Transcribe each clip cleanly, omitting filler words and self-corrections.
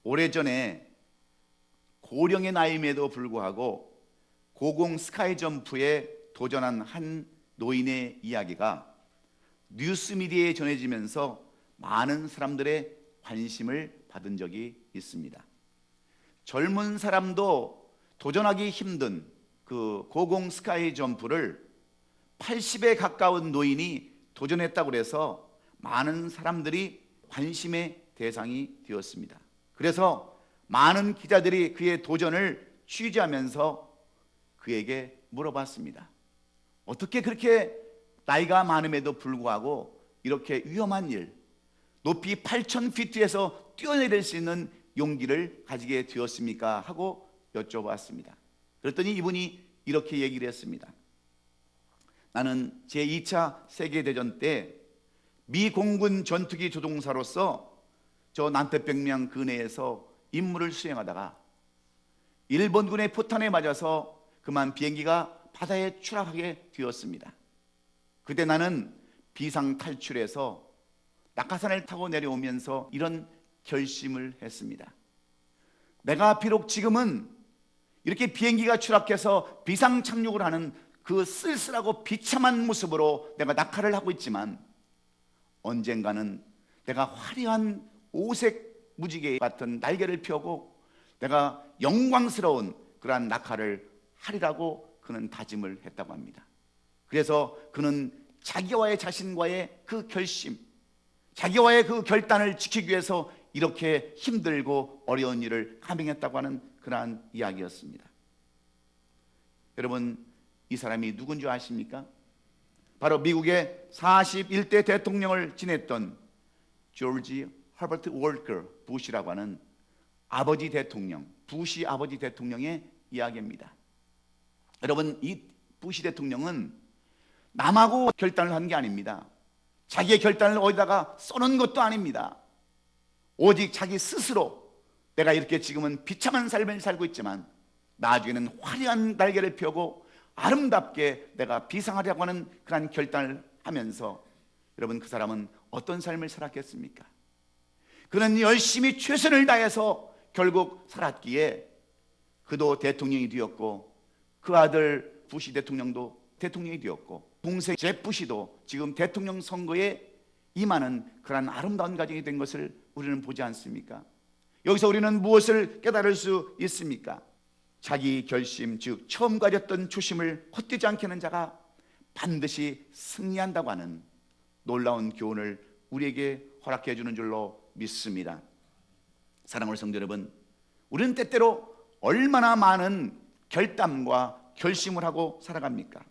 오래전에 고령의 나이임에도 불구하고 고공 스카이 점프에 도전한 한 노인의 이야기가 뉴스미디어에 전해지면서 많은 사람들의 관심을 받은 적이 있습니다. 젊은 사람도 도전하기 힘든 그 고공 스카이 점프를 80에 가까운 노인이 도전했다고 해서 많은 사람들이 관심의 대상이 되었습니다. 그래서 많은 기자들이 그의 도전을 취재하면서 그에게 물어봤습니다. 어떻게 그렇게 나이가 많음에도 불구하고 이렇게 위험한 일, 높이 8,000피트에서 뛰어내릴 수 있는 용기를 가지게 되었습니까? 하고 여쭤봤습니다. 그랬더니 이분이 이렇게 얘기를 했습니다. 나는 제2차 세계대전 때 미 공군 전투기 조종사로서 저 남태평양 근해에서 임무를 수행하다가 일본군의 포탄에 맞아서 그만 비행기가 바다에 추락하게 되었습니다. 그때 나는 비상 탈출해서 낙하산을 타고 내려오면서 이런 결심을 했습니다. 내가 비록 지금은 이렇게 비행기가 추락해서 비상 착륙을 하는 그 쓸쓸하고 비참한 모습으로 내가 낙하를 하고 있지만 언젠가는 내가 화려한 오색 무지개 같은 날개를 펴고 내가 영광스러운 그러한 낙하를 하리라고 그는 다짐을 했다고 합니다. 그래서 그는 자기와의 자신과의 그 결심, 자기와의 그 결단을 지키기 위해서 이렇게 힘들고 어려운 일을 감행했다고 하는 그러한 이야기였습니다. 여러분, 이 사람이 누군지 아십니까? 바로 미국의 41대 대통령을 지냈던 조지 허버트 월커 부시라고 하는 아버지 대통령, 부시 아버지 대통령의 이야기입니다. 여러분, 이 부시 대통령은 남하고 결단을 한 게 아닙니다. 자기의 결단을 어디다가 써놓은 것도 아닙니다. 오직 자기 스스로 내가 이렇게 지금은 비참한 삶을 살고 있지만 나중에는 화려한 날개를 펴고 아름답게 내가 비상하려고 하는 그런 결단을 하면서 여러분, 그 사람은 어떤 삶을 살았겠습니까? 그는 열심히 최선을 다해서 결국 살았기에 그도 대통령이 되었고 그 아들 부시 대통령도 대통령이 되었고 동생 제 부시도 지금 대통령 선거에 임하는 그런 아름다운 가정이 된 것을 우리는 보지 않습니까? 여기서 우리는 무엇을 깨달을 수 있습니까? 자기 결심, 즉 처음 가졌던 초심을 헛되지 않게 하는 자가 반드시 승리한다고 하는 놀라운 교훈을 우리에게 허락해 주는 줄로 믿습니다. 사랑하는 성도 여러분, 우리는 때때로 얼마나 많은 결단과 결심을 하고 살아갑니까?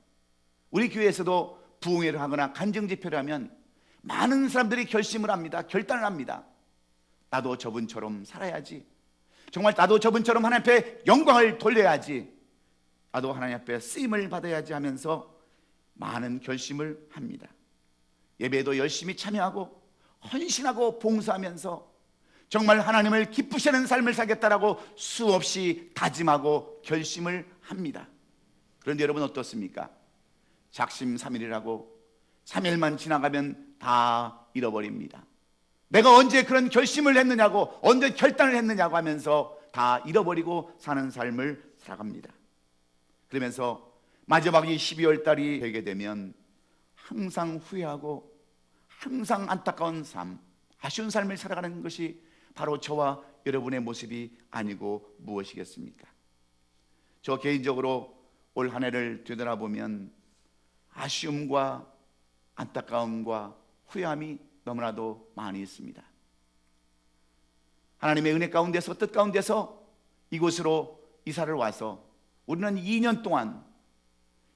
우리 교회에서도 부흥회를 하거나 간증 집회를 하면 많은 사람들이 결심을 합니다. 결단을 합니다. 나도 저분처럼 살아야지. 정말 나도 저분처럼 하나님 앞에 영광을 돌려야지. 나도 하나님 앞에 쓰임을 받아야지 하면서 많은 결심을 합니다. 예배에도 열심히 참여하고 헌신하고 봉사하면서 정말 하나님을 기쁘시는 삶을 살겠다라고 수없이 다짐하고 결심을 합니다. 그런데 여러분 어떻습니까? 작심삼일이라고 3일만 지나가면 다 잃어버립니다. 내가 언제 그런 결심을 했느냐고, 언제 결단을 했느냐고 하면서 다 잃어버리고 사는 삶을 살아갑니다. 그러면서 마지막이 12월 달이 되게 되면 항상 후회하고 항상 안타까운 삶, 아쉬운 삶을 살아가는 것이 바로 저와 여러분의 모습이 아니고 무엇이겠습니까? 저 개인적으로 올 한 해를 되돌아보면 아쉬움과 안타까움과 후회함이 너무나도 많이 있습니다. 하나님의 은혜 가운데서, 뜻 가운데서 이곳으로 이사를 와서 우리는 2년 동안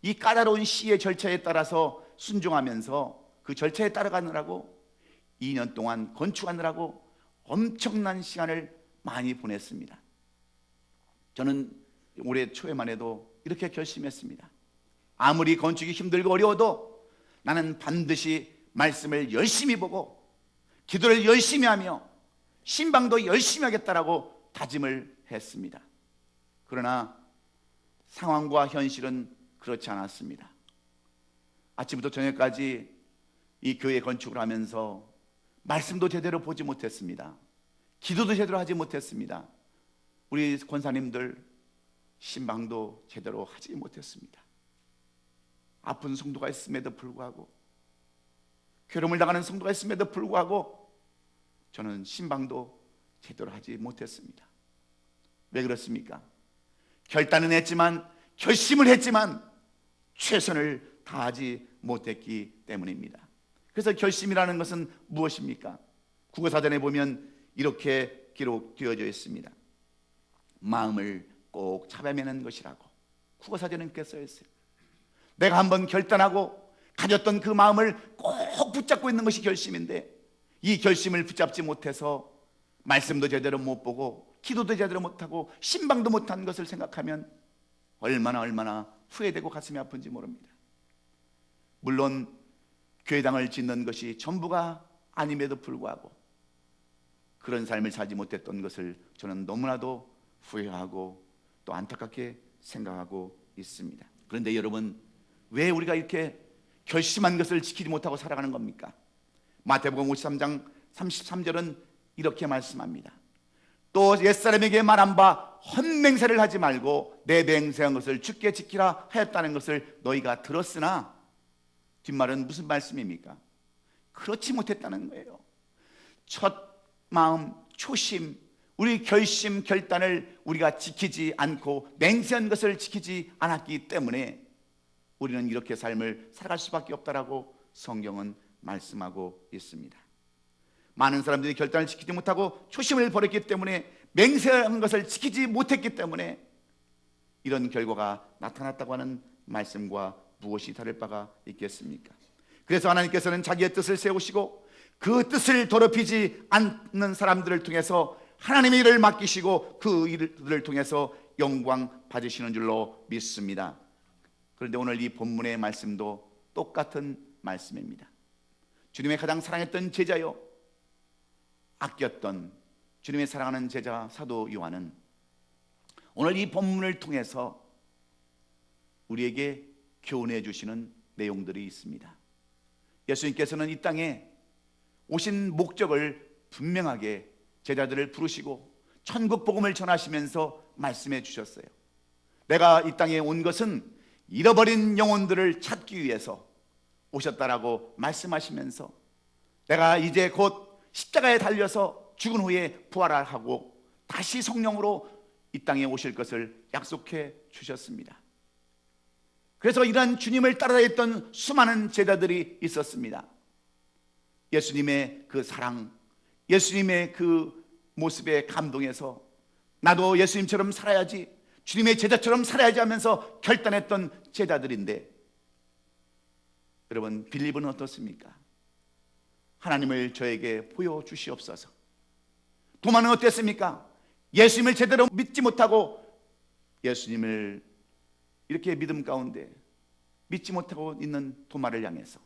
이 까다로운 시의 절차에 따라서 순종하면서 그 절차에 따라가느라고 2년 동안 건축하느라고 엄청난 시간을 많이 보냈습니다. 저는 올해 초에만 해도 이렇게 결심했습니다. 아무리 건축이 힘들고 어려워도 나는 반드시 말씀을 열심히 보고 기도를 열심히 하며 신방도 열심히 하겠다라고 다짐을 했습니다. 그러나 상황과 현실은 그렇지 않았습니다. 아침부터 저녁까지 이 교회 건축을 하면서 말씀도 제대로 보지 못했습니다. 기도도 제대로 하지 못했습니다. 우리 권사님들 신방도 제대로 하지 못했습니다. 아픈 성도가 있음에도 불구하고, 괴로움을 당하는 성도가 있음에도 불구하고 저는 신방도 제대로 하지 못했습니다. 왜 그렇습니까? 결단은 했지만, 결심을 했지만 최선을 다하지 못했기 때문입니다. 그래서 결심이라는 것은 무엇입니까? 국어사전에 보면 이렇게 기록되어져 있습니다. 마음을 꼭 잡아매는 것이라고 국어사전에 이렇게 써 있어요. 내가 한번 결단하고 가졌던 그 마음을 꼭 붙잡고 있는 것이 결심인데, 이 결심을 붙잡지 못해서 말씀도 제대로 못 보고 기도도 제대로 못하고 신방도 못한 것을 생각하면 얼마나 후회되고 가슴이 아픈지 모릅니다. 물론 교회당을 짓는 것이 전부가 아님에도 불구하고 그런 삶을 살지 못했던 것을 저는 너무나도 후회하고 또 안타깝게 생각하고 있습니다. 그런데 여러분, 왜 우리가 이렇게 결심한 것을 지키지 못하고 살아가는 겁니까? 마태복음 53장 33절은 이렇게 말씀합니다. 또 옛사람에게 말한 바 헛맹세를 하지 말고 내 맹세한 것을 주께 지키라 하였다는 것을 너희가 들었으나, 뒷말은 무슨 말씀입니까? 그렇지 못했다는 거예요. 첫 마음, 초심, 우리 결심, 결단을 우리가 지키지 않고 맹세한 것을 지키지 않았기 때문에 우리는 이렇게 삶을 살아갈 수밖에 없다라고 성경은 말씀하고 있습니다. 많은 사람들이 결단을 지키지 못하고 초심을 버렸기 때문에, 맹세한 것을 지키지 못했기 때문에 이런 결과가 나타났다고 하는 말씀과 무엇이 다를 바가 있겠습니까? 그래서 하나님께서는 자기의 뜻을 세우시고 그 뜻을 더럽히지 않는 사람들을 통해서 하나님의 일을 맡기시고 그 일을 통해서 영광 받으시는 줄로 믿습니다. 그런데 오늘 이 본문의 말씀도 똑같은 말씀입니다. 주님의 가장 사랑했던 제자요, 아꼈던 주님의 사랑하는 제자 사도 요한은 오늘 이 본문을 통해서 우리에게 교훈해 주시는 내용들이 있습니다. 예수님께서는 이 땅에 오신 목적을 분명하게 제자들을 부르시고 천국 복음을 전하시면서 말씀해 주셨어요. 내가 이 땅에 온 것은 잃어버린 영혼들을 찾기 위해서 오셨다라고 말씀하시면서, 내가 이제 곧 십자가에 달려서 죽은 후에 부활하고 다시 성령으로 이 땅에 오실 것을 약속해 주셨습니다. 그래서 이러한 주님을 따라다녔던 수많은 제자들이 있었습니다. 예수님의 그 사랑, 예수님의 그 모습에 감동해서 나도 예수님처럼 살아야지, 주님의 제자처럼 살아야지 하면서 결단했던 제자들인데, 여러분, 빌립은 어떻습니까? 하나님을 저에게 보여주시옵소서. 도마는 어땠습니까? 예수님을 제대로 믿지 못하고 예수님을 이렇게 믿음 가운데 믿지 못하고 있는 도마를 향해서,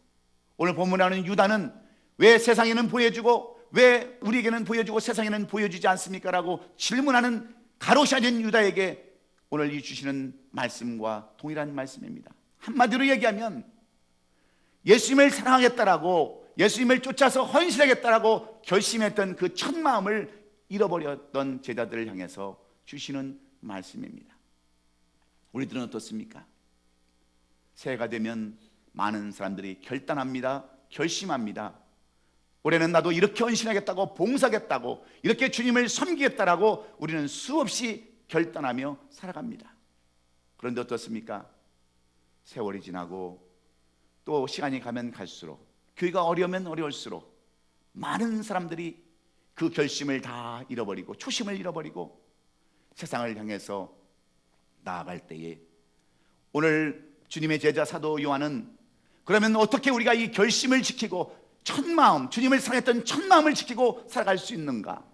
오늘 본문에 나오는 유다는 왜 세상에는 보여주고 왜 우리에게는 보여주고 세상에는 보여주지 않습니까? 라고 질문하는 가로샤진 유다에게 오늘 이 주시는 말씀과 동일한 말씀입니다. 한마디로 얘기하면 예수님을 사랑하겠다라고, 예수님을 쫓아서 헌신하겠다라고 결심했던 그 첫 마음을 잃어버렸던 제자들을 향해서 주시는 말씀입니다. 우리들은 어떻습니까? 새해가 되면 많은 사람들이 결단합니다. 결심합니다. 올해는 나도 이렇게 헌신하겠다고, 봉사하겠다고, 이렇게 주님을 섬기겠다라고 우리는 수없이 결단하며 살아갑니다. 그런데 어떻습니까? 세월이 지나고 또 시간이 가면 갈수록, 교회가 어려우면 어려울수록 많은 사람들이 그 결심을 다 잃어버리고 초심을 잃어버리고 세상을 향해서 나아갈 때에, 오늘 주님의 제자 사도 요한은 그러면 어떻게 우리가 이 결심을 지키고 첫 마음, 주님을 사랑했던 첫 마음을 지키고 살아갈 수 있는가,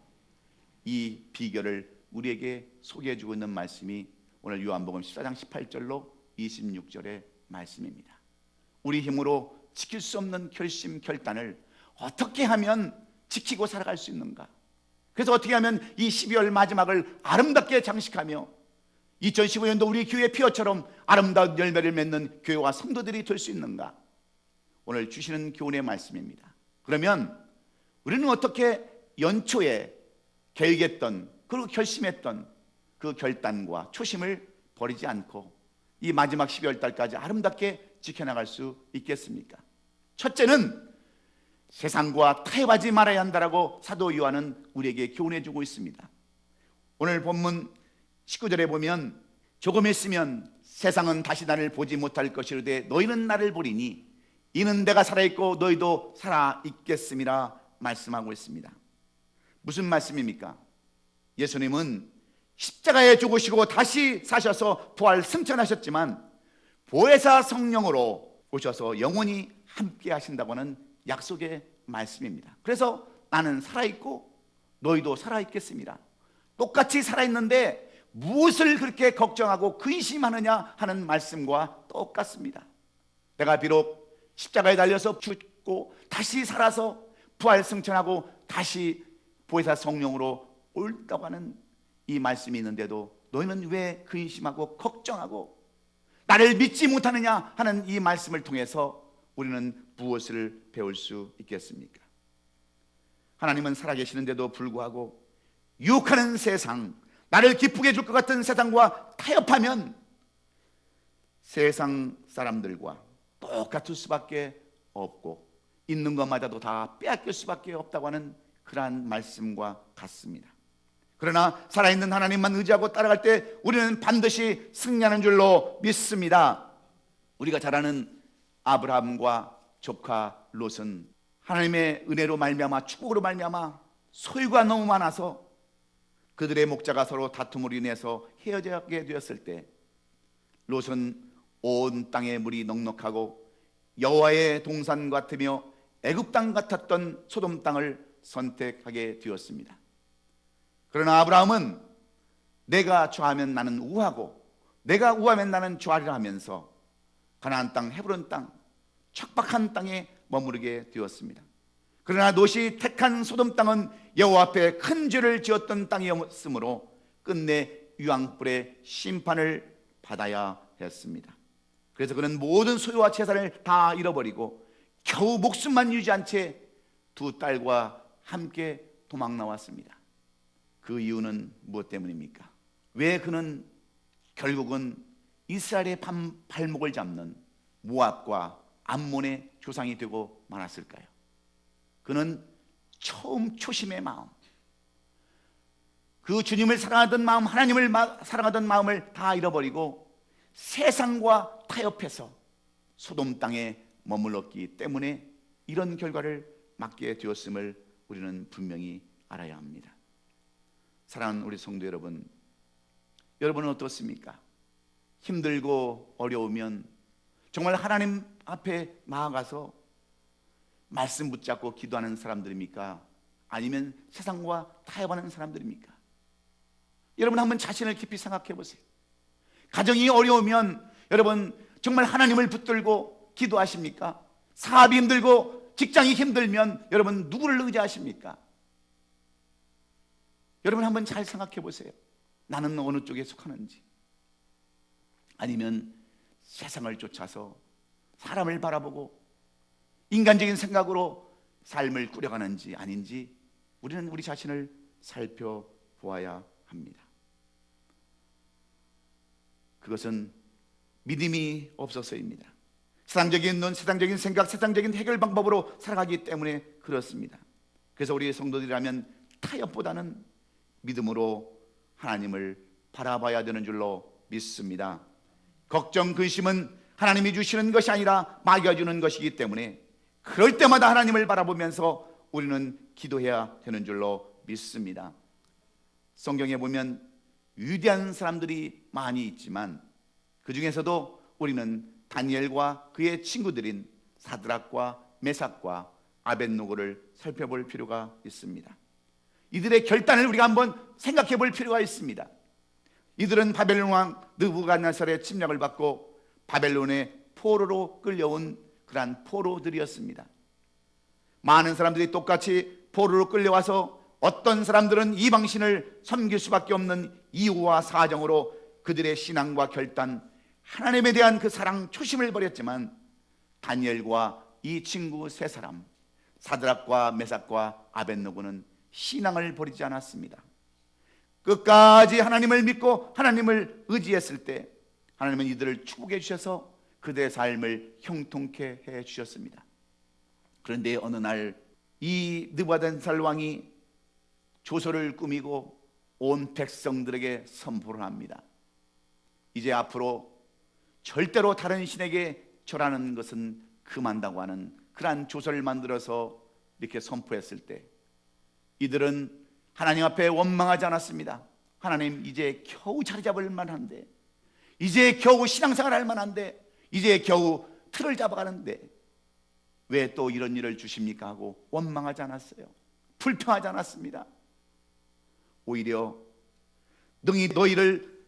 이 비결을 우리에게 소개해 주고 있는 말씀이 오늘 요한복음 14장 18절로 26절의 말씀입니다. 우리 힘으로 지킬 수 없는 결심, 결단을 어떻게 하면 지키고 살아갈 수 있는가, 그래서 어떻게 하면 이 12월 마지막을 아름답게 장식하며 2015년도 우리 교회 피어처럼 아름다운 열매를 맺는 교회와 성도들이 될 수 있는가, 오늘 주시는 교훈의 말씀입니다. 그러면 우리는 어떻게 연초에 계획했던 그리고 결심했던 그 결단과 초심을 버리지 않고 이 마지막 12월 달까지 아름답게 지켜나갈 수 있겠습니까? 첫째는 세상과 타협하지 말아야 한다라고 사도 요한은 우리에게 교훈해 주고 있습니다. 오늘 본문 19절에 보면 조금 있으면 세상은 다시 나를 보지 못할 것이로되 너희는 나를 보리니 이는 내가 살아있고 너희도 살아있겠음이라 말씀하고 있습니다. 무슨 말씀입니까? 예수님은 십자가에 죽으시고 다시 사셔서 부활 승천하셨지만 보혜사 성령으로 오셔서 영원히 함께 하신다고 하는 약속의 말씀입니다. 그래서 나는 살아있고 너희도 살아있겠습니다. 똑같이 살아있는데 무엇을 그렇게 걱정하고 근심하느냐 하는 말씀과 똑같습니다. 내가 비록 십자가에 달려서 죽고 다시 살아서 부활 승천하고 다시 보혜사 성령으로 올다고 하는 이 말씀이 있는데도 너희는 왜 근심하고 걱정하고 나를 믿지 못하느냐 하는 이 말씀을 통해서 우리는 무엇을 배울 수 있겠습니까? 하나님은 살아계시는데도 불구하고 유혹하는 세상, 나를 기쁘게 해줄 것 같은 세상과 타협하면 세상 사람들과 똑같을 수밖에 없고 있는 것마저도 다 빼앗길 수밖에 없다고 하는 그러한 말씀과 같습니다. 그러나 살아있는 하나님만 의지하고 따라갈 때 우리는 반드시 승리하는 줄로 믿습니다. 우리가 잘 아는 아브라함과 조카 롯은 하나님의 은혜로 말미암아 축복으로 말미암아 소유가 너무 많아서 그들의 목자가 서로 다툼으로 인해서 헤어지게 되었을 때 롯은 온 땅의 물이 넉넉하고 여호와의 동산 같으며 애굽 땅 같았던 소돔 땅을 선택하게 되었습니다. 그러나 아브라함은 내가 좌하면 나는 우하고 내가 우하면 나는 좌리라 하면서 가나안 땅 헤브론 땅 척박한 땅에 머무르게 되었습니다. 그러나 롯이 택한 소돔 땅은 여호와 앞에 큰 죄를 지었던 땅이었으므로 끝내 유황불의 심판을 받아야 했습니다. 그래서 그는 모든 소유와 재산을 다 잃어버리고 겨우 목숨만 유지한 채 두 딸과 함께 도망 나왔습니다. 그 이유는 무엇 때문입니까? 왜 그는 결국은 이스라엘의 발목을 잡는 모압과 암몬의 조상이 되고 말았을까요? 그는 처음 초심의 마음, 그 주님을 사랑하던 마음, 하나님을 사랑하던 마음을 다 잃어버리고 세상과 타협해서 소돔 땅에 머물렀기 때문에 이런 결과를 맞게 되었음을 우리는 분명히 알아야 합니다. 사랑하는 우리 성도 여러분, 여러분은 어떻습니까? 힘들고 어려우면 정말 하나님 앞에 나아가서 말씀 붙잡고 기도하는 사람들입니까? 아니면 세상과 타협하는 사람들입니까? 여러분 한번 자신을 깊이 생각해 보세요. 가정이 어려우면 여러분 정말 하나님을 붙들고 기도하십니까? 사업이 힘들고 직장이 힘들면 여러분 누구를 의지하십니까? 여러분 한번 잘 생각해 보세요. 나는 어느 쪽에 속하는지, 아니면 세상을 쫓아서 사람을 바라보고 인간적인 생각으로 삶을 꾸려가는지 아닌지 우리는 우리 자신을 살펴보아야 합니다. 그것은 믿음이 없어서입니다. 세상적인 눈, 세상적인 생각, 세상적인 해결 방법으로 살아가기 때문에 그렇습니다. 그래서 우리 성도들이라면 타협보다는 믿음으로 하나님을 바라봐야 되는 줄로 믿습니다. 걱정, 근심은 하나님이 주시는 것이 아니라 마귀가 주는 것이기 때문에 그럴 때마다 하나님을 바라보면서 우리는 기도해야 되는 줄로 믿습니다. 성경에 보면 위대한 사람들이 많이 있지만 그 중에서도 우리는 다니엘과 그의 친구들인 사드락과 메삭과 아벳노고를 살펴볼 필요가 있습니다. 이들의 결단을 우리가 한번 생각해 볼 필요가 있습니다. 이들은 바벨론 왕 느부갓네살의 침략을 받고 바벨론의 포로로 끌려온 그러한 포로들이었습니다. 많은 사람들이 똑같이 포로로 끌려와서 어떤 사람들은 이방신을 섬길 수밖에 없는 이유와 사정으로 그들의 신앙과 결단, 하나님에 대한 그 사랑, 초심을 버렸지만 다니엘과 이 친구 세 사람, 사드락과 메삭과 아벳노고는 신앙을 버리지 않았습니다. 끝까지 하나님을 믿고 하나님을 의지했을 때 하나님은 이들을 축복해 주셔서 그들의 삶을 형통케 해 주셨습니다. 그런데 어느 날 이 느부갓네살 왕이 조서를 꾸미고 온 백성들에게 선포를 합니다. 이제 앞으로 절대로 다른 신에게 절하는 것은 금한다고 하는 그러한 조서를 만들어서 이렇게 선포했을 때 이들은 하나님 앞에 원망하지 않았습니다. 하나님, 이제 겨우 자리 잡을 만한데, 이제 겨우 신앙생활 할 만한데, 이제 겨우 틀을 잡아가는데 왜 또 이런 일을 주십니까 하고 원망하지 않았어요. 불평하지 않았습니다. 오히려 능히 너희를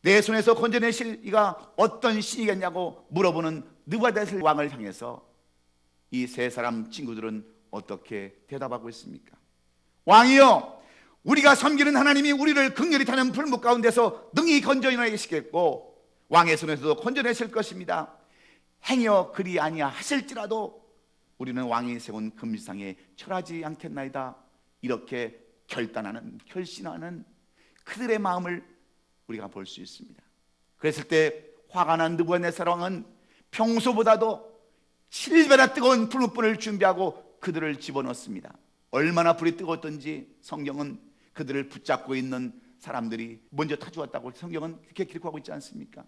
내 손에서 건져내실 이가 어떤 신이겠냐고 물어보는 느부갓네살 왕을 향해서 이 세 사람 친구들은 어떻게 대답하고 있습니까? 왕이여, 우리가 섬기는 하나님이 우리를 극렬히 타는 불목 가운데서 능히 건져내시겠고 왕의 손에서도 건져내실 것입니다. 행여 그리 아니하실지라도 우리는 왕이 세운 금지상에 절하지 않겠나이다. 이렇게 결단하는, 결심하는 그들의 마음을 우리가 볼 수 있습니다. 그랬을 때 화가 난 느부갓네살 왕은 평소보다도 7배나 뜨거운 불못불을 준비하고 그들을 집어넣습니다. 얼마나 불이 뜨거웠던지 성경은 그들을 붙잡고 있는 사람들이 먼저 타주었다고 성경은 그렇게 기록하고 있지 않습니까?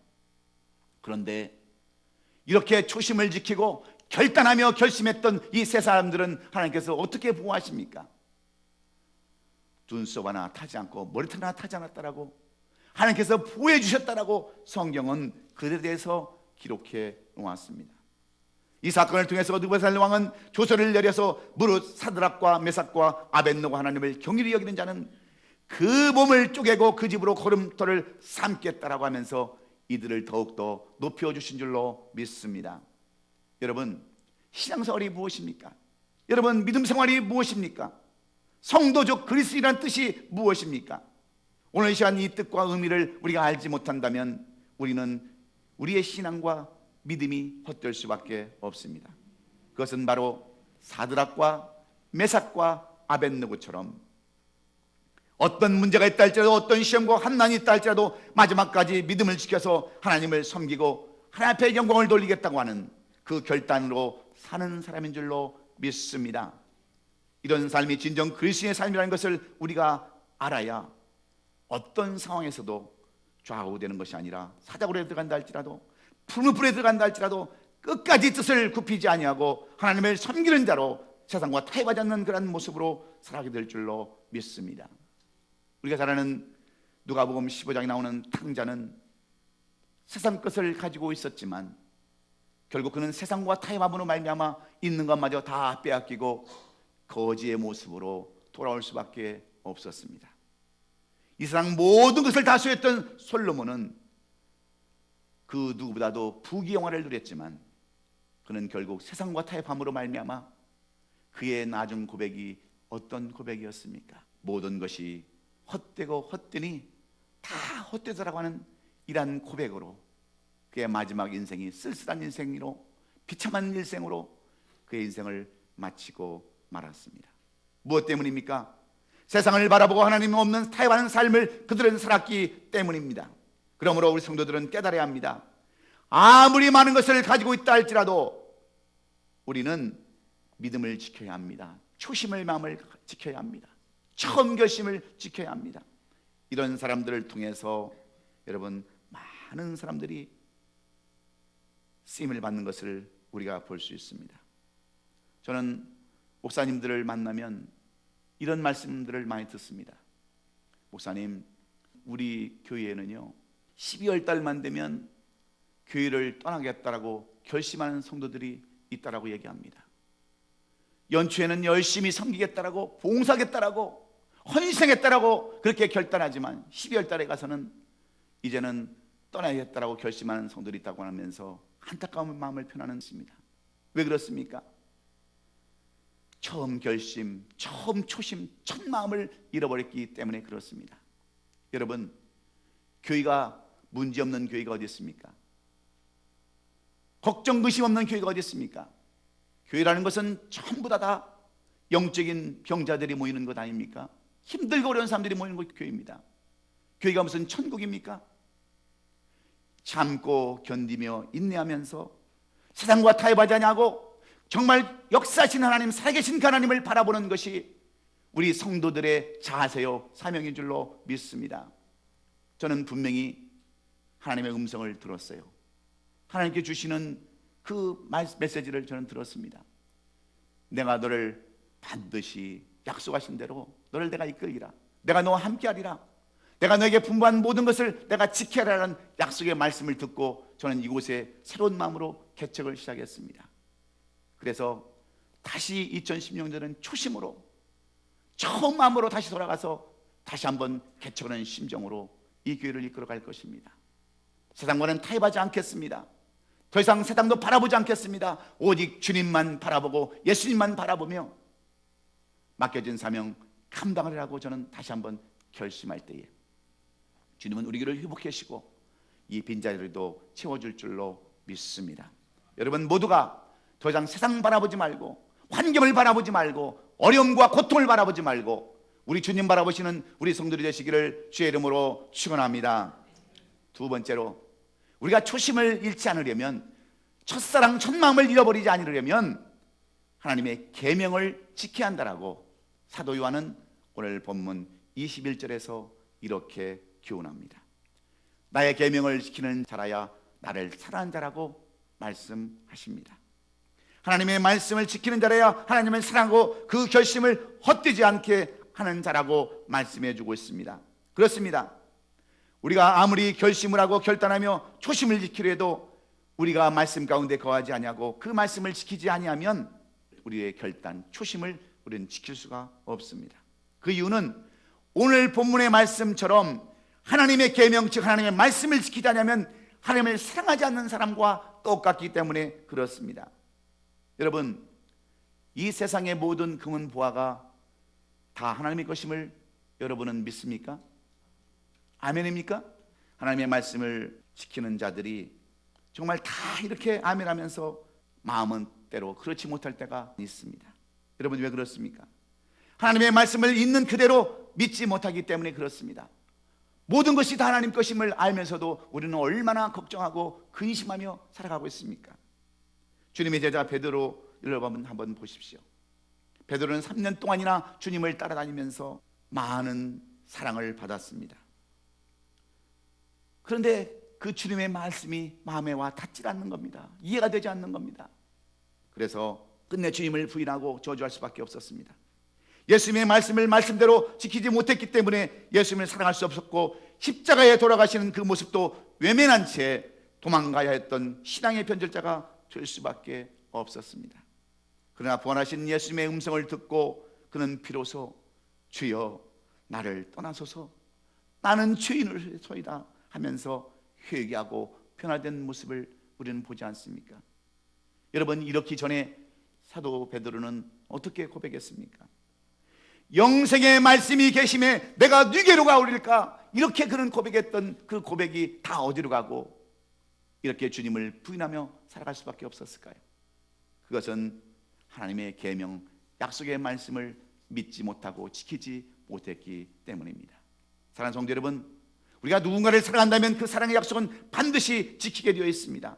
그런데 이렇게 초심을 지키고 결단하며 결심했던 이 세 사람들은 하나님께서 어떻게 보호하십니까? 눈썹 하나 타지 않고 머리털 하나 타지 않았다라고 하나님께서 보호해 주셨다라고 성경은 그들에 대해서 기록해 놓았습니다. 이 사건을 통해서 느부갓네살 왕은 조서를 내려서 무릇 사드락과 메삭과 아벳느고 하나님을 경휼히 여기는 자는 그 몸을 쪼개고 그 집으로 걸음돌을 삼겠다라고 하면서 이들을 더욱더 높여주신 줄로 믿습니다. 여러분, 신앙생활이 무엇입니까? 여러분, 믿음생활이 무엇입니까? 성도적 그리스도인이라는 뜻이 무엇입니까? 오늘 이 시간 이 뜻과 의미를 우리가 알지 못한다면 우리는 우리의 신앙과 믿음이 헛될 수밖에 없습니다. 그것은 바로 사드락과 메삭과 아벳느고처럼 어떤 문제가 있다 할지라도, 어떤 시험과 환난이 있다 할지라도 마지막까지 믿음을 지켜서 하나님을 섬기고 하나님 앞에 영광을 돌리겠다고 하는 그 결단으로 사는 사람인 줄로 믿습니다. 이런 삶이 진정 그리스도인의 삶이라는 것을 우리가 알아야 어떤 상황에서도 좌우되는 것이 아니라 사자굴에 들어간다 할지라도, 푸른 불에 들어간다 할지라도 끝까지 뜻을 굽히지 아니하고 하나님을 섬기는 자로 세상과 타협하지 않는 그런 모습으로 살아가게 될 줄로 믿습니다. 우리가 잘 아는 누가복음 15장에 나오는 탕자는 세상 것을 가지고 있었지만 결국 그는 세상과 타협함으로 말미암아 있는 것마저 다 빼앗기고 거지의 모습으로 돌아올 수밖에 없었습니다. 이 세상 모든 것을 다 소유했던 솔로몬은 그 누구보다도 부귀영화를 누렸지만 그는 결국 세상과 타협함으로 말미암아 그의 나중 고백이 어떤 고백이었습니까? 모든 것이 헛되고 헛되니 다 헛되더라고 하는 이러한 고백으로 그의 마지막 인생이 쓸쓸한 인생으로, 비참한 일생으로 그의 인생을 마치고 말았습니다. 무엇 때문입니까? 세상을 바라보고 하나님 없는 타협하는 삶을 그들은 살았기 때문입니다. 그러므로 우리 성도들은 깨달아야 합니다. 아무리 많은 것을 가지고 있다 할지라도 우리는 믿음을 지켜야 합니다. 초심을, 마음을 지켜야 합니다. 처음 결심을 지켜야 합니다. 이런 사람들을 통해서 여러분, 많은 사람들이 쓰임을 받는 것을 우리가 볼 수 있습니다. 저는 목사님들을 만나면 이런 말씀들을 많이 듣습니다. 목사님, 우리 교회에는요 12월 달만 되면 교회를 떠나겠다라고 결심하는 성도들이 있다라고 얘기합니다. 연초에는 열심히 섬기겠다라고, 봉사하겠다라고, 헌신하겠다라고 그렇게 결단하지만 12월 달에 가서는 이제는 떠나야겠다라고 결심하는 성도들이 있다고 하면서 안타까운 마음을 표현하는 것입니다. 왜 그렇습니까? 처음 결심, 처음 초심, 첫 마음을 잃어버렸기 때문에 그렇습니다. 여러분, 교회가 문제없는 교회가 어디 있습니까? 걱정, 근심 없는 교회가 어디 있습니까? 교회라는 것은 전부 다 영적인 병자들이 모이는 것 아닙니까? 힘들고 어려운 사람들이 모이는 것 교회입니다. 교회가 무슨 천국입니까? 참고 견디며 인내하면서 세상과 타협하지 아니하고 정말 역사하신 하나님, 살아계신 그 하나님을 바라보는 것이 우리 성도들의 자세요 사명인 줄로 믿습니다. 저는 분명히 하나님의 음성을 들었어요. 하나님께 주시는 그 메시지를 저는 들었습니다. 내가 너를 반드시 약속하신 대로 너를 내가 이끌리라. 내가 너와 함께하리라. 내가 너에게 분부한 모든 것을 내가 지켜라라는 약속의 말씀을 듣고 저는 이곳에 새로운 마음으로 개척을 시작했습니다. 그래서 다시 2016년에는 초심으로 처음 마음으로 다시 돌아가서 다시 한번 개척하는 심정으로 이 교회를 이끌어갈 것입니다. 세상과는 타협하지 않겠습니다. 더 이상 세상도 바라보지 않겠습니다. 오직 주님만 바라보고 예수님만 바라보며 맡겨진 사명 감당하리라고 저는 다시 한번 결심할 때에 주님은 우리 교회를 회복해 주시고 이 빈자리도 채워줄 줄로 믿습니다. 여러분 모두가 더 이상 세상 바라보지 말고 환경을 바라보지 말고 어려움과 고통을 바라보지 말고 우리 주님 바라보시는 우리 성도들이 되시기를 주의 이름으로 축원합니다. 두 번째로 우리가 초심을 잃지 않으려면, 첫사랑 첫마음을 잃어버리지 않으려면 하나님의 계명을 지켜야 한다라고 사도 요한은 오늘 본문 21절에서 이렇게 교훈합니다. 나의 계명을 지키는 자라야 나를 사랑하는 자라고 말씀하십니다. 하나님의 말씀을 지키는 자라야 하나님을 사랑하고 그 결심을 헛되지 않게 하는 자라고 말씀해 주고 있습니다. 그렇습니다. 우리가 아무리 결심을 하고 결단하며 초심을 지키려 해도 우리가 말씀 가운데 거하지 아니하고 그 말씀을 지키지 아니하면 우리의 결단, 초심을 우리는 지킬 수가 없습니다. 그 이유는 오늘 본문의 말씀처럼 하나님의 계명, 즉 하나님의 말씀을 지키지 않으면 하나님을 사랑하지 않는 사람과 똑같기 때문에 그렇습니다. 여러분, 이 세상의 모든 금은 보화가 다 하나님의 것임을 여러분은 믿습니까? 아멘입니까? 하나님의 말씀을 지키는 자들이 정말 다 이렇게 아멘하면서 마음은 때로 그렇지 못할 때가 있습니다. 여러분 왜 그렇습니까? 하나님의 말씀을 있는 그대로 믿지 못하기 때문에 그렇습니다. 모든 것이 다 하나님 것임을 알면서도 우리는 얼마나 걱정하고 근심하며 살아가고 있습니까? 주님의 제자 베드로를 한번 보십시오. 베드로는 3년 동안이나 주님을 따라다니면서 많은 사랑을 받았습니다. 그런데 그 주님의 말씀이 마음에 와 닿질 않는 겁니다. 이해가 되지 않는 겁니다. 그래서 끝내 주님을 부인하고 저주할 수밖에 없었습니다. 예수님의 말씀을 말씀대로 지키지 못했기 때문에 예수님을 사랑할 수 없었고 십자가에 돌아가시는 그 모습도 외면한 채 도망가야 했던 신앙의 변절자가 될 수밖에 없었습니다. 그러나 부활하신 예수님의 음성을 듣고 그는 비로소 주여 나를 떠나소서 나는 죄인을 소이다 하면서 회개하고 변화된 모습을 우리는 보지 않습니까? 여러분 이렇기 전에 사도 베드로는 어떻게 고백했습니까? 영생의 말씀이 계심에 내가 누게로 가오릴까? 이렇게 그는 고백했던 그 고백이 다 어디로 가고 이렇게 주님을 부인하며 살아갈 수밖에 없었을까요? 그것은 하나님의 계명, 약속의 말씀을 믿지 못하고 지키지 못했기 때문입니다. 사랑하는 성도 여러분, 우리가 누군가를 사랑한다면 그 사랑의 약속은 반드시 지키게 되어 있습니다.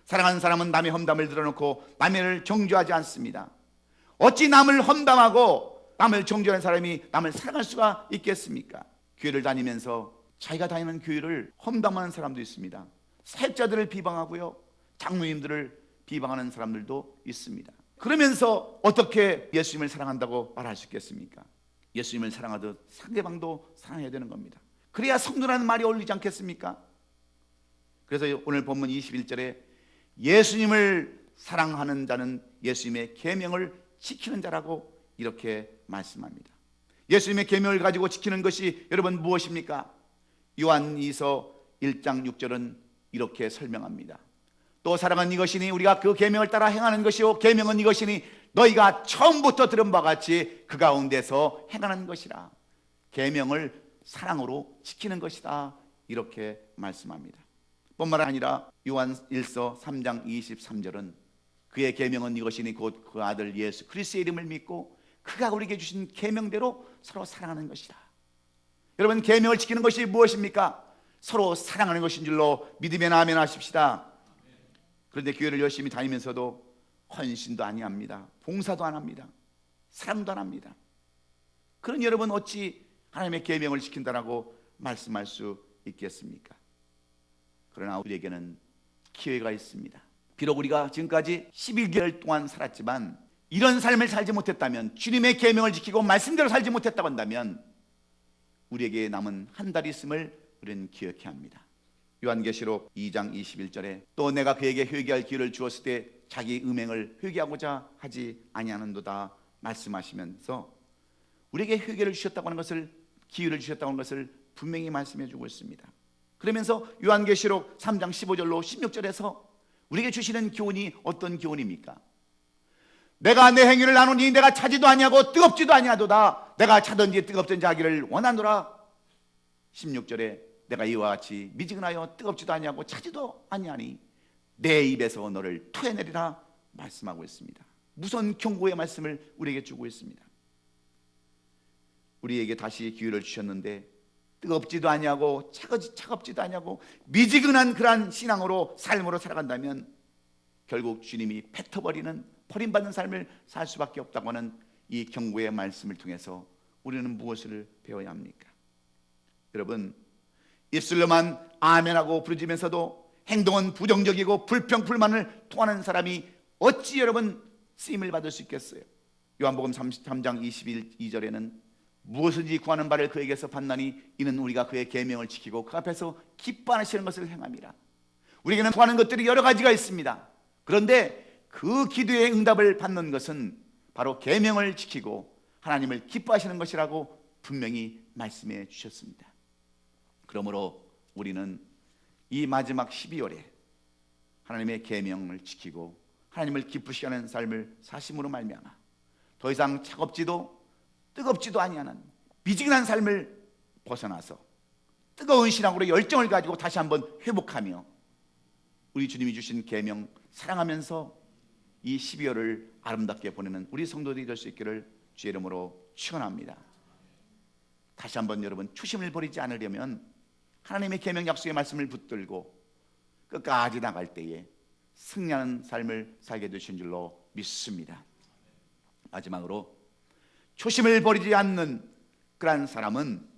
사랑하는 사람은 남의 험담을 들어놓고 남을 정죄하지 않습니다. 어찌 남을 험담하고 남을 정죄하는 사람이 남을 사랑할 수가 있겠습니까? 교회를 다니면서 자기가 다니는 교회를 험담하는 사람도 있습니다. 사역자들을 비방하고요, 장로님들을 비방하는 사람들도 있습니다. 그러면서 어떻게 예수님을 사랑한다고 말할 수 있겠습니까? 예수님을 사랑하듯 상대방도 사랑해야 되는 겁니다. 그래야 성도라는 말이 어울리지 않겠습니까? 그래서 오늘 본문 21절에 예수님을 사랑하는 자는 예수님의 계명을 지키는 자라고 이렇게 말씀합니다. 예수님의 계명을 가지고 지키는 것이 여러분 무엇입니까? 요한 2서 1장 6절은 이렇게 설명합니다. 또 사랑은 이것이니 우리가 그 계명을 따라 행하는 것이요 계명은 이것이니 너희가 처음부터 들은 바와 같이 그 가운데서 행하는 것이라. 계명을 사랑으로 지키는 것이다 이렇게 말씀합니다. 뿐만 아니라 요한 1서 3장 23절은 그의 계명은 이것이니 곧 그 아들 예수 그리스도의 이름을 믿고 그가 우리에게 주신 계명대로 서로 사랑하는 것이다. 여러분, 계명을 지키는 것이 무엇입니까? 서로 사랑하는 것인 줄로 믿으면 아멘 하십시다. 그런데 교회를 열심히 다니면서도 헌신도 아니합니다. 봉사도 안 합니다. 사랑도 안 합니다. 그런 여러분 어찌 하나님의 계명을 지킨다라고 말씀할 수 있겠습니까? 그러나 우리에게는 기회가 있습니다. 비록 우리가 지금까지 11개월 동안 살았지만 이런 삶을 살지 못했다면, 주님의 계명을 지키고 말씀대로 살지 못했다고 한다면 우리에게 남은 한 달이 있음을 우리는 기억해야 합니다. 요한계시록 2장 21절에 또 내가 그에게 회개할 기회를 주었을 때 자기 음행을 회개하고자 하지 아니하는도다 말씀하시면서 우리에게 회개를 주셨다고 하는 것을, 기회를 주셨다고 하는 것을 분명히 말씀해 주고 있습니다. 그러면서 요한계시록 3장 15절로 16절에서 우리에게 주시는 교훈이 어떤 교훈입니까? 내가 내 행위를 나누니 내가 차지도 아니하고 뜨겁지도 아니하도다. 내가 차든지 뜨겁든지 하기를 원하노라. 16절에 내가 이와 같이 미지근하여 뜨겁지도 아니하고 차지도 아니하니 내 입에서 너를 토해내리라 말씀하고 있습니다. 무슨 경고의 말씀을 우리에게 주고 있습니다. 우리에게 다시 기회를 주셨는데 뜨겁지도 아니하고 차갑지도 아니하고 미지근한 그러한 신앙으로, 삶으로 살아간다면 결국 주님이 뱉어버리는, 버림받는 삶을 살 수밖에 없다고 하는 이 경고의 말씀을 통해서 우리는 무엇을 배워야 합니까? 여러분, 입술로만 아멘하고 부르짖으면서도 행동은 부정적이고 불평불만을 통하는 사람이 어찌 여러분 쓰임을 받을 수 있겠어요? 요한복음 33장 22절에는 무엇인지 구하는 바를 그에게서 받나니 이는 우리가 그의 계명을 지키고 그 앞에서 기뻐하시는 것을 행함이라. 우리에게는 구하는 것들이 여러 가지가 있습니다. 그런데 그 기도의 응답을 받는 것은 바로 계명을 지키고 하나님을 기뻐하시는 것이라고 분명히 말씀해 주셨습니다. 그러므로 우리는 이 마지막 12월에 하나님의 계명을 지키고 하나님을 기쁘시게 하는 삶을 사심으로 말미암아 더 이상 차갑지도 뜨겁지도 아니하는 미지근한 삶을 벗어나서 뜨거운 신앙으로 열정을 가지고 다시 한번 회복하며 우리 주님이 주신 계명 사랑하면서 이 12월을 아름답게 보내는 우리 성도들이 될 수 있기를 주의 이름으로 축원합니다. 다시 한번 여러분, 초심을 버리지 않으려면 하나님의 계명 약속의 말씀을 붙들고 끝까지 나갈 때에 승리하는 삶을 살게 되신 줄로 믿습니다. 마지막으로 초심을 버리지 않는 그러한 사람은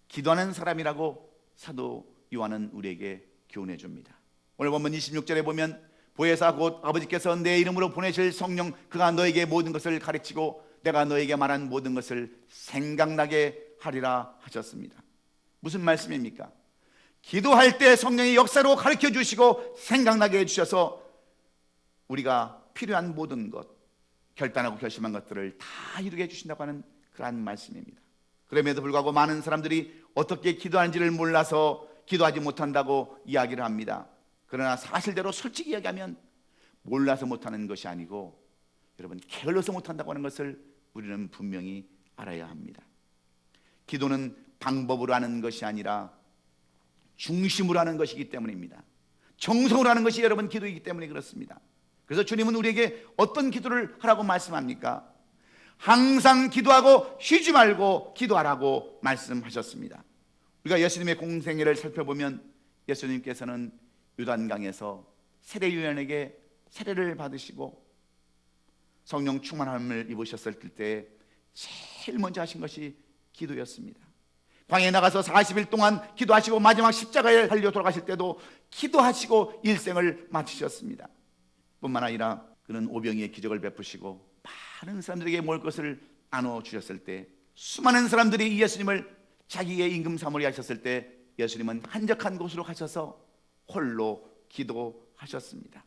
기도하는 사람이라고 사도 요한은 우리에게 교훈해 줍니다. 오늘 본문 26절에 보면 보혜사 곧 아버지께서 내 이름으로 보내실 성령 그가 너에게 모든 것을 가르치고 내가 너에게 말한 모든 것을 생각나게 하리라 하셨습니다. 무슨 말씀입니까? 기도할 때 성령이 역사로 가르쳐 주시고 생각나게 해주셔서 우리가 필요한 모든 것, 결단하고 결심한 것들을 다 이루게 해주신다고 하는 그러한 말씀입니다. 그럼에도 불구하고 많은 사람들이 어떻게 기도하는지를 몰라서 기도하지 못한다고 이야기를 합니다. 그러나 사실대로 솔직히 이야기하면 몰라서 못하는 것이 아니고 여러분 게을러서 못한다고 하는 것을 우리는 분명히 알아야 합니다. 기도는 방법으로 하는 것이 아니라 중심으로 하는 것이기 때문입니다. 정성으로 하는 것이 여러분 기도이기 때문에 그렇습니다. 그래서 주님은 우리에게 어떤 기도를 하라고 말씀합니까? 항상 기도하고 쉬지 말고 기도하라고 말씀하셨습니다. 우리가 예수님의 공생애를 살펴보면 예수님께서는 요단강에서 세례요한에게 세례를 받으시고 성령 충만함을 입으셨을 때 제일 먼저 하신 것이 기도였습니다. 광야에 나가서 40일 동안 기도하시고 마지막 십자가에 달려 돌아가실 때도 기도하시고 일생을 마치셨습니다. 뿐만 아니라 그는 오병이의 기적을 베푸시고 많은 사람들에게 먹을 것을 나눠주셨을 때 수많은 사람들이 예수님을 자기의 임금 사모리 하셨을 때 예수님은 한적한 곳으로 가셔서 홀로 기도하셨습니다.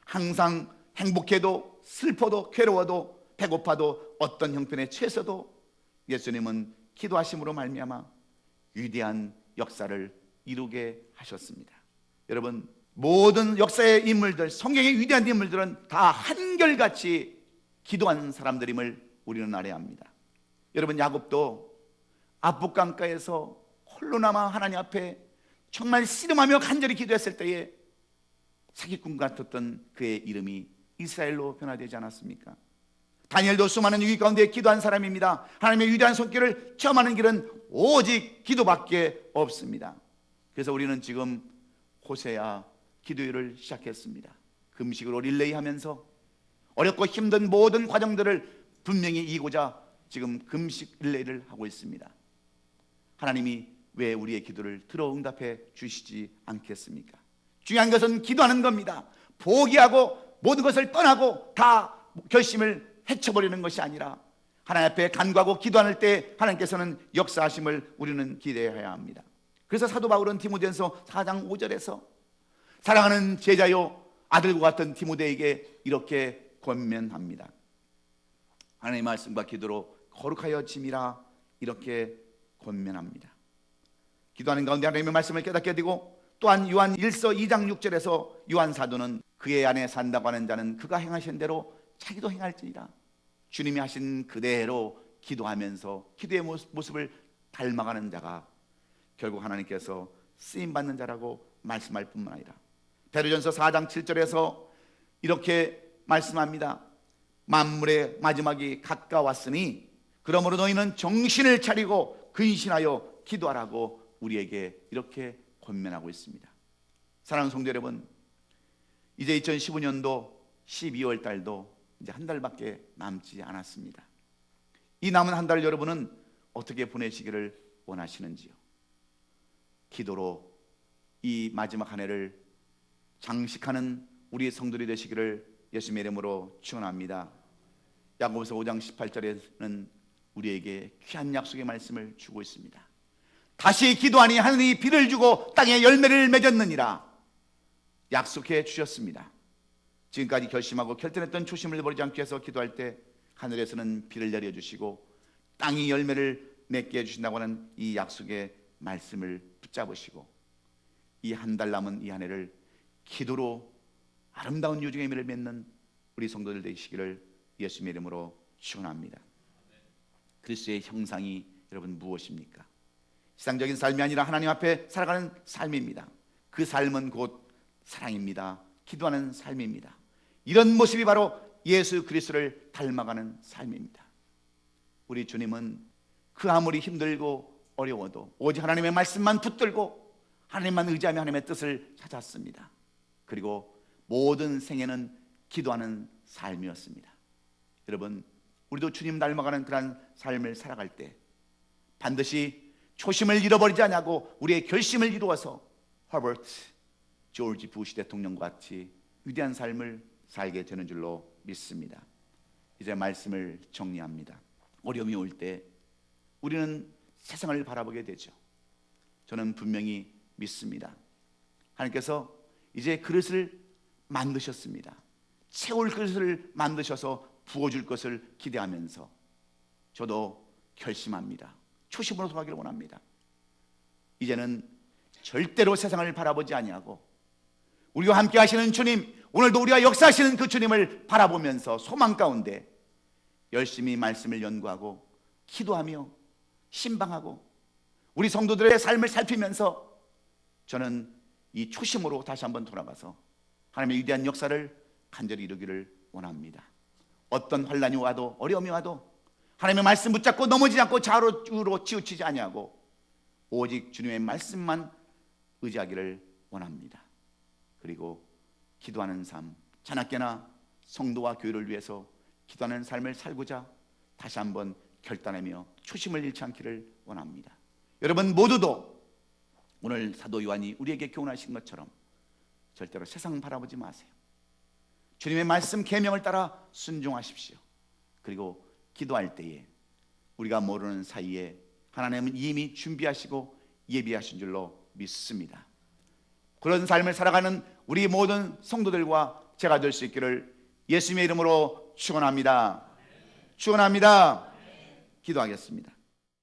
항상 행복해도 슬퍼도 괴로워도 배고파도 어떤 형편에 처해서도 예수님은 기도하심으로 말미암아 위대한 역사를 이루게 하셨습니다. 여러분, 모든 역사의 인물들, 성경의 위대한 인물들은 다 한결같이 기도한 사람들임을 우리는 알아야 합니다. 여러분, 야곱도 압북강가에서 홀로 남아 하나님 앞에 정말 씨름하며 간절히 기도했을 때에 사기꾼 같았던 그의 이름이 이스라엘로 변화되지 않았습니까? 다니엘도 수많은 위기 가운데 기도한 사람입니다. 하나님의 위대한 손길을 체험하는 길은 오직 기도밖에 없습니다. 그래서 우리는 지금 호세아 기도회를 시작했습니다. 금식으로 릴레이하면서 어렵고 힘든 모든 과정들을 분명히 이기고자 지금 금식 릴레이를 하고 있습니다. 하나님이 왜 우리의 기도를 들어 응답해 주시지 않겠습니까? 중요한 것은 기도하는 겁니다. 포기하고 모든 것을 떠나고 다 결심을 해쳐버리는 것이 아니라 하나님 앞에 간구하고 기도할 때 하나님께서는 역사하심을 우리는 기대해야 합니다. 그래서 사도 바울은 디모데전서 4장 5절에서 사랑하는 제자요 아들과 같은 디모데에게 이렇게 권면합니다. 하나님의 말씀과 기도로 거룩하여 짐이라 이렇게 권면합니다. 기도하는 가운데 하나님의 말씀을 깨닫게 되고, 또한 요한 1서 2장 6절에서 요한 사도는 그의 안에 산다고 하는 자는 그가 행하신 대로 자기도 행할지니라. 주님이 하신 그대로 기도하면서 기도의 모습을 닮아가는 자가 결국 하나님께서 쓰임받는 자라고 말씀할 뿐만 아니라 베드로전서 4장 7절에서 이렇게 말씀합니다. 만물의 마지막이 가까웠으니 그러므로 너희는 정신을 차리고 근신하여 기도하라고 우리에게 이렇게 권면하고 있습니다. 사랑하는 성도 여러분, 이제 2015년도 12월 달도 이제 한 달밖에 남지 않았습니다. 이 남은 한 달 여러분은 어떻게 보내시기를 원하시는지요? 기도로 이 마지막 한 해를 장식하는 우리 성도들이 되시기를 예수님의 이름으로 축원합니다. 야고보서 5장 18절에는 우리에게 귀한 약속의 말씀을 주고 있습니다. 다시 기도하니 하늘이 비를 주고 땅에 열매를 맺었느니라 약속해 주셨습니다. 지금까지 결심하고 결단했던 초심을 버리지 않기 위해서 기도할 때 하늘에서는 비를 내려주시고 땅이 열매를 맺게 해주신다고 하는 이 약속의 말씀을 붙잡으시고 이 한 달 남은 이 한 해를 기도로 아름다운 요정의 의미를 맺는 우리 성도들 되시기를 예수님의 이름으로 축원합니다. 그리스도의 형상이 여러분 무엇입니까? 세상적인 삶이 아니라 하나님 앞에 살아가는 삶입니다. 그 삶은 곧 사랑입니다. 기도하는 삶입니다. 이런 모습이 바로 예수 그리스도를 닮아가는 삶입니다. 우리 주님은 그 아무리 힘들고 어려워도 오직 하나님의 말씀만 붙들고 하나님만 의지하며 하나님의 뜻을 찾았습니다. 그리고 모든 생애는 기도하는 삶이었습니다. 여러분, 우리도 주님 닮아가는 그런 삶을 살아갈 때 반드시 초심을 잃어버리지 않냐고 우리의 결심을 이루어서 허버트 조지 부시 대통령과 같이 위대한 삶을 살게 되는 줄로 믿습니다. 이제 말씀을 정리합니다. 어려움이 올 때 우리는 세상을 바라보게 되죠. 저는 분명히 믿습니다. 하나님께서 이제 그릇을 만드셨습니다. 채울 그릇을 만드셔서 부어줄 것을 기대하면서 저도 결심합니다. 초심으로 돌아가기를 원합니다. 이제는 절대로 세상을 바라보지 아니하고 우리와 함께 하시는 주님, 오늘도 우리와 역사하시는 그 주님을 바라보면서 소망 가운데 열심히 말씀을 연구하고 기도하며 신방하고 우리 성도들의 삶을 살피면서 저는 이 초심으로 다시 한번 돌아가서 하나님의 위대한 역사를 간절히 이루기를 원합니다. 어떤 환난이 와도 어려움이 와도 하나님의 말씀 붙잡고 넘어지지 않고 좌우로 치우치지 아니하고 오직 주님의 말씀만 의지하기를 원합니다. 그리고 기도하는 삶, 자나깨나 성도와 교회를 위해서 기도하는 삶을 살고자 다시 한번 결단하며 초심을 잃지 않기를 원합니다. 여러분 모두도 오늘 사도 요한이 우리에게 교훈하신 것처럼 절대로 세상 바라보지 마세요. 주님의 말씀 계명을 따라 순종하십시오. 그리고 기도할 때에 우리가 모르는 사이에 하나님은 이미 준비하시고 예비하신 줄로 믿습니다. 그런 삶을 살아가는 우리 모든 성도들과 제가 될 수 있기를 예수님의 이름으로 축원합니다. 축원합니다. 기도하겠습니다.